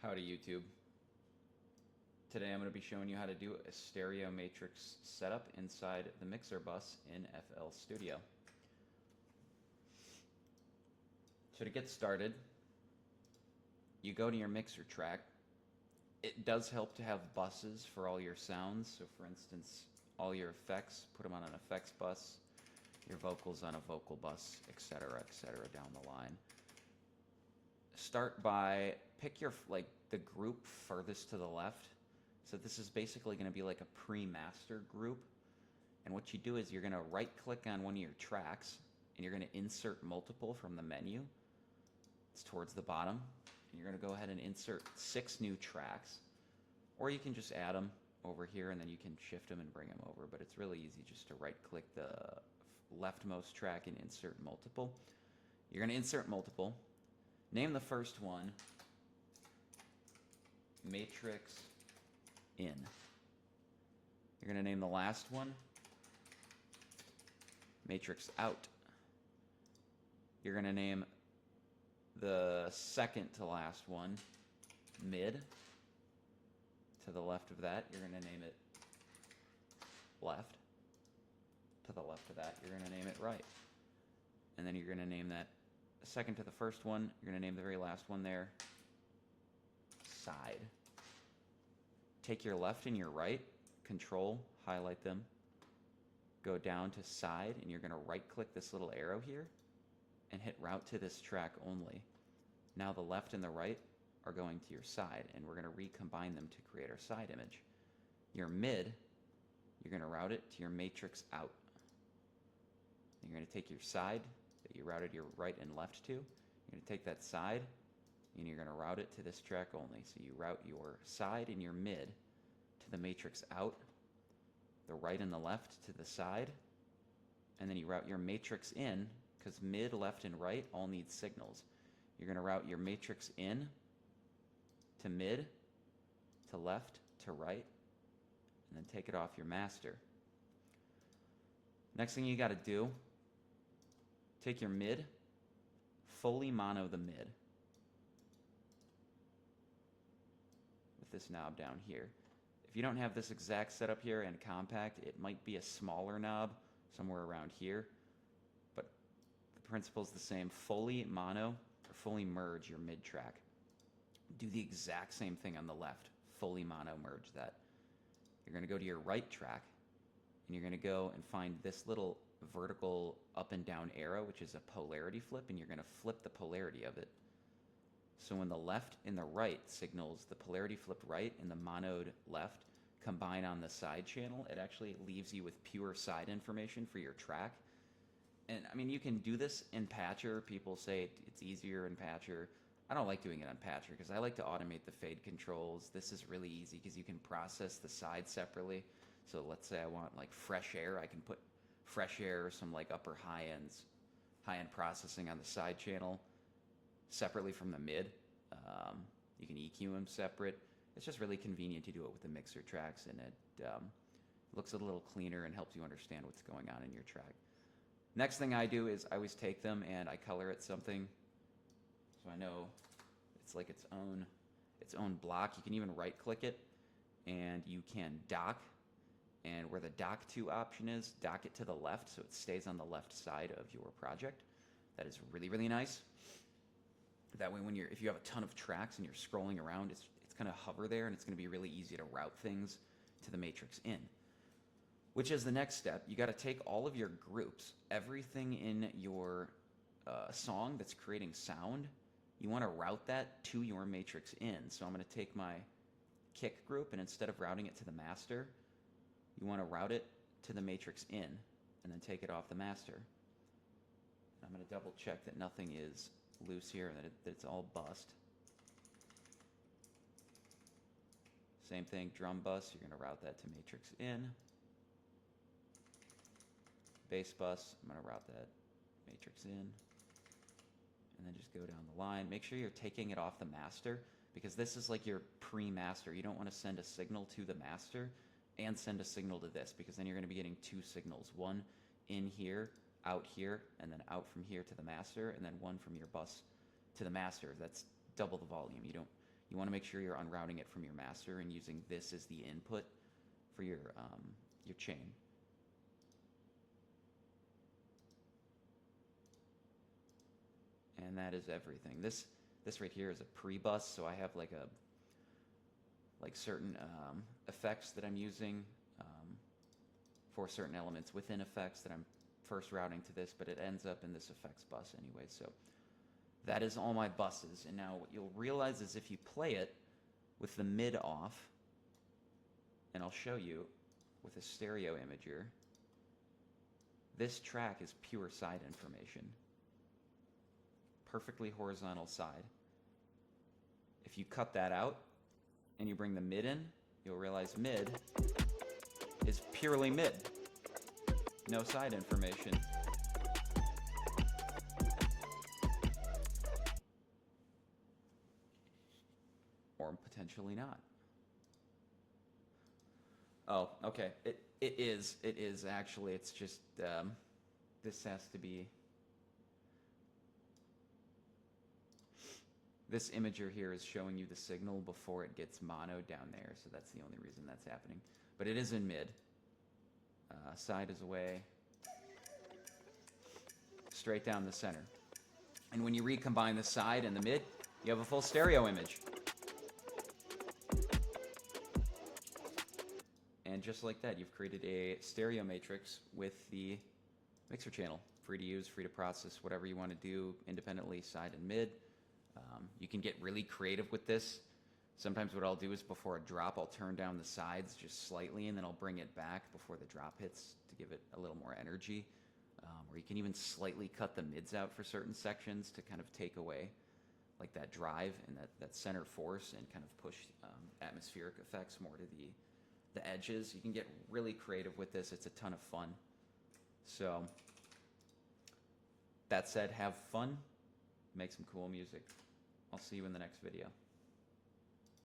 Howdy YouTube. Today I'm going to be showing you how to do a stereo matrix setup inside the mixer bus in FL Studio. So to get started, you go to your mixer track. It does help to have buses for all your sounds. So for instance, all your effects, put them on an effects bus, your vocals on a vocal bus, etc., down the line. Start by pick your the group furthest to the left. So this is basically going to be like a pre-master group. And what you do is you're going to right click on one of your tracks and you're going to insert multiple from the menu. It's towards the bottom. And you're going to go ahead and insert 6 new tracks. Or you can just add them over here and then you can shift them and bring them over. But it's really easy just to right click the leftmost track and insert multiple. You're going to insert multiple. Name the first one Matrix In. You're going to name the last one Matrix Out. You're going to name the second to last one Mid. To the left of that, you're going to name it Left. To the left of that, you're going to name it Right. And then you're going to name that second to the first one, you're going to name the very last one there Side. Take your left and your right, control, highlight them, go down to side, and you're going to right click this little arrow here and hit route to this track only. Now the left and the right are going to your side, and we're going to recombine them to create our side image. Your mid, you're going to route it to your matrix out. You're going to take your side that you routed your right and left to. You're going to take that side and you're going to route it to this track only. So you route your side and your mid to the matrix out, the right and the left to the side, and then you route your matrix in, because mid, left, and right all need signals. You're going to route your matrix in to mid, to left, to right, and then take it off your master. Next thing you got to do, take your mid, fully mono the mid with this knob down here. If you don't have this exact setup here and compact, it might be a smaller knob somewhere around here, but the principle is the same. Fully mono or fully merge your mid track. Do the exact same thing on the left. Fully mono merge that. You're going to go to your right track and you're going to go and find this little vertical up and down arrow, which is a polarity flip, and you're going to flip the polarity of it. So when the left and the right signals, the polarity flipped right and the monoed left combine on the side channel, it actually leaves you with pure side information for your track. And I mean, you can do this in Patcher. People say it's easier in Patcher. I don't like doing it on Patcher because I like to automate the fade controls. This is really easy because you can process the side separately. So let's say I want like fresh air, I can put fresh air or some like upper high end processing on the side channel separately from the mid. You can EQ them separate. It's just really convenient to do it with the mixer tracks, and it looks a little cleaner and helps you understand what's going on in your track. Next thing I do is I always take them and I color it something so I know it's like its own block. You can even right click it and you can dock, and where the dock to option is, dock it to the left so it stays on the left side of your project. That is really, really nice. That way if you have a ton of tracks and you're scrolling around, it's going to hover there and it's going to be really easy to route things to the matrix in. Which is the next step. You got to take all of your groups, everything in your song that's creating sound, you want to route that to your matrix in. So I'm going to take my kick group, and instead of routing it to the master, you want to route it to the matrix in and then take it off the master. I'm going to double check that nothing is loose here and that it's all bust. Same thing, drum bus, you're going to route that to matrix in. Bass bus, I'm going to route that matrix in. And then just go down the line. Make sure you're taking it off the master, because this is like your pre-master. You don't want to send a signal to the master and send a signal to this, because then you're going to be getting 2 signals. One in here, out here, and then out from here to the master, and then one from your bus to the master. That's double the volume. You you want to make sure you're unrouting it from your master and using this as the input for your chain. And that is everything. This right here is a pre-bus, so I have like certain effects that I'm using for certain elements within effects that I'm first routing to this, but it ends up in this effects bus anyway. So that is all my buses. And now what you'll realize is if you play it with the mid off, and I'll show you with a stereo imager, this track is pure side information. Perfectly horizontal side. If you cut that out and you bring the mid in, you'll realize mid is purely mid. No side information. Or potentially not. Oh, okay. It is actually. It's just this has to be. This imager here is showing you the signal before it gets monoed down there, so that's the only reason that's happening. But it is in mid. Side is away. Straight down the center. And when you recombine the side and the mid, you have a full stereo image. And just like that, you've created a stereo matrix with the mixer channel. Free to use, free to process, whatever you want to do independently, side and mid. You can get really creative with this. Sometimes what I'll do is before a drop, I'll turn down the sides just slightly, and then I'll bring it back before the drop hits to give it a little more energy. Or you can even slightly cut the mids out for certain sections to kind of take away like that drive and that center force and kind of push atmospheric effects more to the edges. You can get really creative with this. It's a ton of fun. So that said, have fun, make some cool music. I'll see you in the next video.